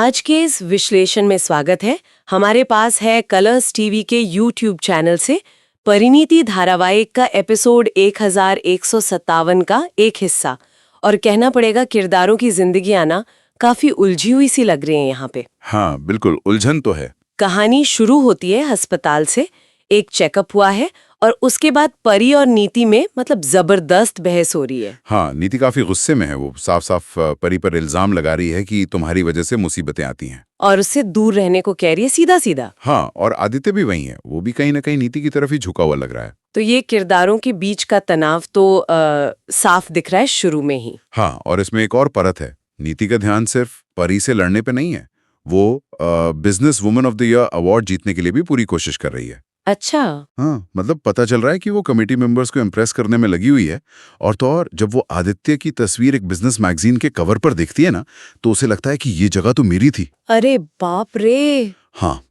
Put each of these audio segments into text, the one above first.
आज के इस विश्लेषण में स्वागत है। हमारे पास है कलर्स टीवी के यूट्यूब चैनल से परिणीति धारावाहिक का एपिसोड 1157 का एक हिस्सा। और कहना पड़ेगा किरदारों की जिंदगी आना काफी उलझी हुई सी लग रही है यहाँ पे। हाँ बिल्कुल, उलझन तो है। कहानी शुरू होती है अस्पताल से। एक चेकअप हुआ है और उसके बाद परी और नीति में जबरदस्त बहस हो रही है। हाँ, नीति काफी गुस्से में है। वो साफ साफ परी पर इल्जाम लगा रही है कि तुम्हारी वजह से मुसीबतें आती हैं और उससे दूर रहने को कह रही है सीधा सीधा। हाँ, और आदित्य भी वही है। वो भी कहीं ना कहीं नीति की तरफ ही झुका हुआ लग रहा है। तो ये किरदारों के बीच का तनाव तो साफ दिख रहा है शुरू में ही। हाँ, और इसमें एक और परत है। नीति का ध्यान सिर्फ परी से लड़ने पे नहीं है। वो business woman of the year award जीतने के लिए भी पूरी कोशिश कर रही है। अच्छा। हाँ, मतलब पता चल रहा है कि वो कमेटी मेंबर्स को इम्प्रेस करने में लगी हुई है। और तो और जब वो आदित्य की तस्वीर एक बिजनेस मैगजीन के कवर पर देखती है ना, तो उसे लगता है कि ये जगह तो मेरी थी। अरे बाप रे। हाँ,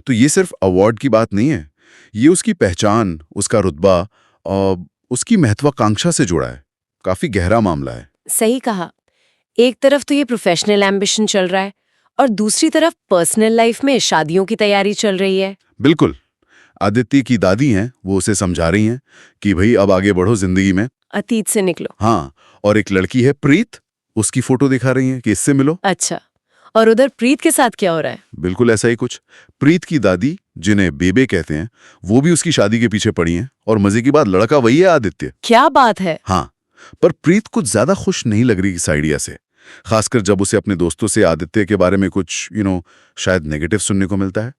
तो ये सिर्फ अवार्ड की बात नहीं है। ये उसकी पहचान, उसका रुतबा और उसकी महत्वाकांक्षा से जुड़ा है। काफी गहरा मामला है। सही कहा। एक तरफ तो ये प्रोफेशनल एम्बिशन चल रहा है और दूसरी तरफ पर्सनल लाइफ में शादियों की तैयारी चल रही है। बिल्कुल। आदित्य की दादी हैं, वो उसे समझा रही हैं कि भाई अब आगे बढ़ो जिंदगी में, अतीत से निकलो। हाँ, और एक लड़की है प्रीत, उसकी फोटो दिखा रही हैं कि इससे मिलो। अच्छा, और उधर प्रीत के साथ क्या हो रहा है? बिल्कुल ऐसा ही कुछ। प्रीत की दादी, जिन्हें बेबे कहते हैं, वो भी उसकी शादी के पीछे पड़ी हैं। और मजे की बात, लड़का वही है आदित्य। क्या बात है। हाँ, पर प्रीत कुछ ज्यादा खुश नहीं लग रही इस आइडिया से, खासकर जब उसे अपने दोस्तों से आदित्य के बारे में कुछ शायद नेगेटिव सुनने को मिलता है।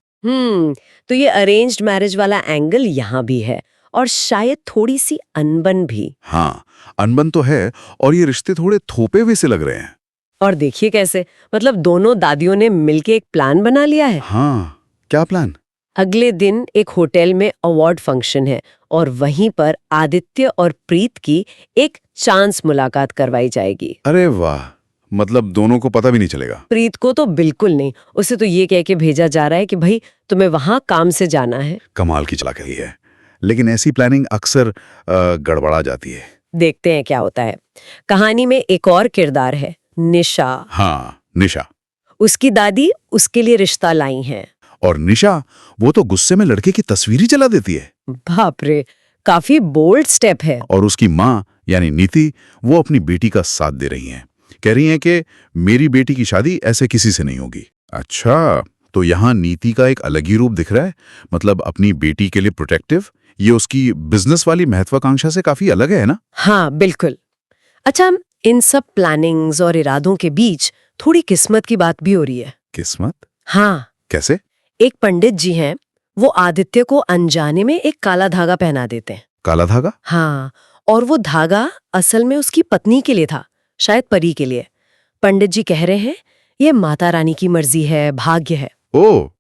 तो ये अरेंज्ड मैरिज वाला एंगल यहाँ भी है और शायद थोड़ी सी अनबन भी। हाँ, अनबन तो है और ये रिश्ते थोड़े थोपे हुए से लग रहे हैं। और देखिए कैसे, दोनों दादियों ने मिलके एक प्लान बना लिया है। हाँ, क्या प्लान? अगले दिन एक होटल में अवार्ड फंक्शन है और वहीं पर आदित्य और प्रीत की एक चांस मुलाकात करवाई जाएगी। अरे वाह, मतलब दोनों को पता भी नहीं चलेगा? प्रीत को तो बिल्कुल नहीं। उसे तो ये कह के भेजा जा रहा है कि भाई तुम्हें वहां काम से जाना है। कमाल की चालाकी है, लेकिन ऐसी प्लानिंग अक्सर गड़बड़ा जाती है। देखते हैं क्या होता है। कहानी में एक और किरदार है, निशा। हाँ, निशा। उसकी दादी उसके लिए रिश्ता लाई हैं। और निशा, वो तो गुस्से में लड़के की तस्वीर ही जला देती है। बाप रे, काफी बोल्ड स्टेप है। और उसकी माँ यानी नीति, वो अपनी बेटी का साथ दे रही हैं। कह रही हैं कि मेरी बेटी की शादी ऐसे किसी से नहीं होगी। अच्छा, तो यहाँ नीति का एक अलग ही रूप दिख रहा है। मतलब अपनी बेटी के लिए प्रोटेक्टिव। ये उसकी बिजनेस वाली महत्वाकांक्षा से काफी अलग है ना? हाँ बिल्कुल। अच्छा, इन सब प्लानिंग्स और इरादों के बीच थोड़ी किस्मत की बात भी हो रही है। किस्मत? हाँ। कैसे? एक पंडित जी हैं, वो आदित्य को अनजाने में एक काला धागा पहना देते हैं। काला धागा? हाँ, और वो धागा असल में उसकी पत्नी के लिए था, शायद परी के लिए। पंडित जी कह रहे हैं ये माता रानी की मर्जी है, भाग्य है। ओह,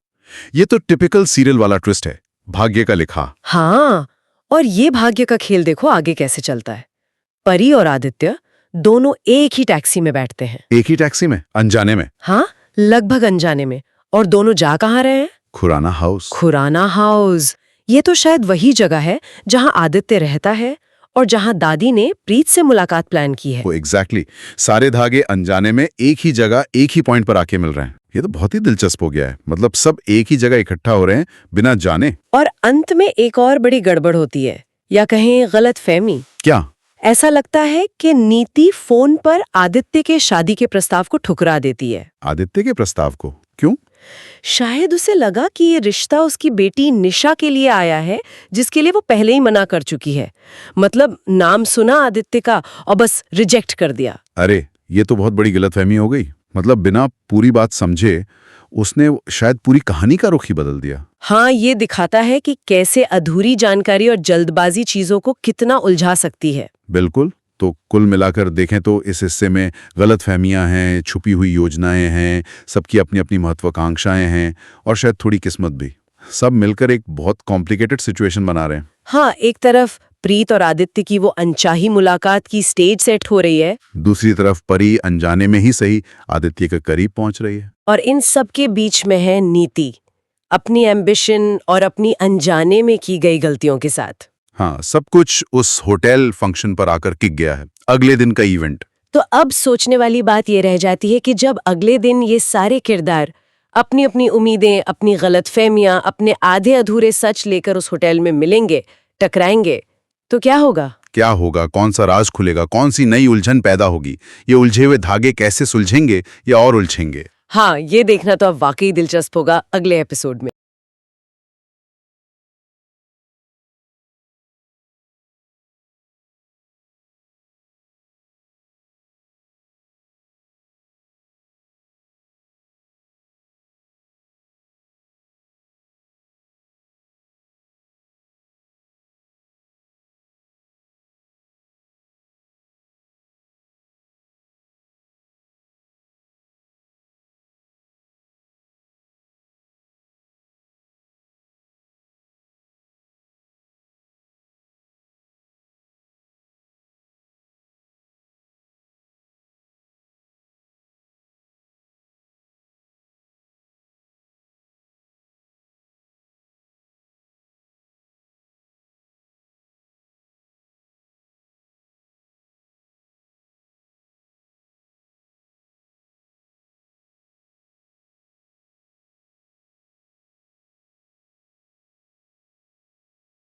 ये तो टिपिकल सीरियल वाला ट्विस्ट है, भाग्य का लिखा। हाँ, और ये भाग्य का खेल देखो आगे कैसे चलता है। परी और आदित्य दोनों एक ही टैक्सी में बैठते हैं। एक ही टैक्सी में? अनजाने में? हाँ, लगभग अनजाने में। और दोनों जा कहाँ रहे हैं? खुराना हाउस। खुराना हाउस। ये तो शायद वही जगह है जहाँ आदित्य रहता है और जहाँ दादी ने प्रीत से मुलाकात प्लान की है। वो एग्जैक्टली। सारे धागे अनजाने में एक ही जगह, एक ही पॉइंट पर आके मिल रहे हैं। ये तो बहुत ही दिलचस्प हो गया है। मतलब सब एक ही जगह इकट्ठा हो रहे हैं बिना जाने। और अंत में एक और बड़ी गड़बड़ होती है, या कहें गलतफहमी। क्या? ऐसा लगता है कि नीति फोन पर आदित्य के शादी के प्रस्ताव को ठुकरा देती है। आदित्य के प्रस्ताव को? क्यों? शायद उसे लगा कि ये रिश्ता उसकी बेटी निशा के लिए आया है, जिसके लिए वो पहले ही मना कर चुकी है। नाम सुना आदित्य का और बस रिजेक्ट कर दिया। अरे, ये तो बहुत बड़ी गलतफहमी हो गई। मतलब बिना पूरी बात समझे उसने शायद पूरी कहानी का रुख ही बदल दिया। हाँ, ये दिखाता है कि कैसे अधूरी जानकारी और जल्दबाजी चीजों को कितना उलझा सकती है। बिल्कुल। तो कुल मिलाकर देखें तो इस हिस्से में गलतफहमियां हैं, छुपी हुई योजनाएं हैं, सबकी अपनी अपनी महत्वाकांक्षाएं हैं और शायद थोड़ी किस्मत भी। सब मिलकर एक बहुत कॉम्प्लिकेटेड सिचुएशन बना रहे हैं। हाँ, एक तरफ प्रीत और आदित्य की वो अनचाही मुलाकात की स्टेज सेट हो रही है, दूसरी तरफ परी अनजाने में ही सही आदित्य के करीब पहुंच रही है। और इन सब के बीच में है नीति, अपनी एम्बिशन और अपनी अनजाने में की गई गलतियों के साथ। हाँ, सब कुछ उस होटल फंक्शन पर आकर टिक गया है। अगले दिन का इवेंट। तो अब सोचने वाली बात ये रह जाती है कि जब अगले दिन ये सारे किरदार अपनी अपनी उम्मीदें, अपनी गलतफहमियां, अपने आधे अधूरे सच लेकर उस होटल में मिलेंगे, टकराएंगे, तो क्या होगा? क्या होगा, कौन सा राज खुलेगा, कौन सी नई उलझन पैदा होगी, ये उलझे हुए धागे कैसे सुलझेंगे या और उलझेंगे? हाँ, ये देखना तो अब वाकई दिलचस्प होगा अगले एपिसोड में।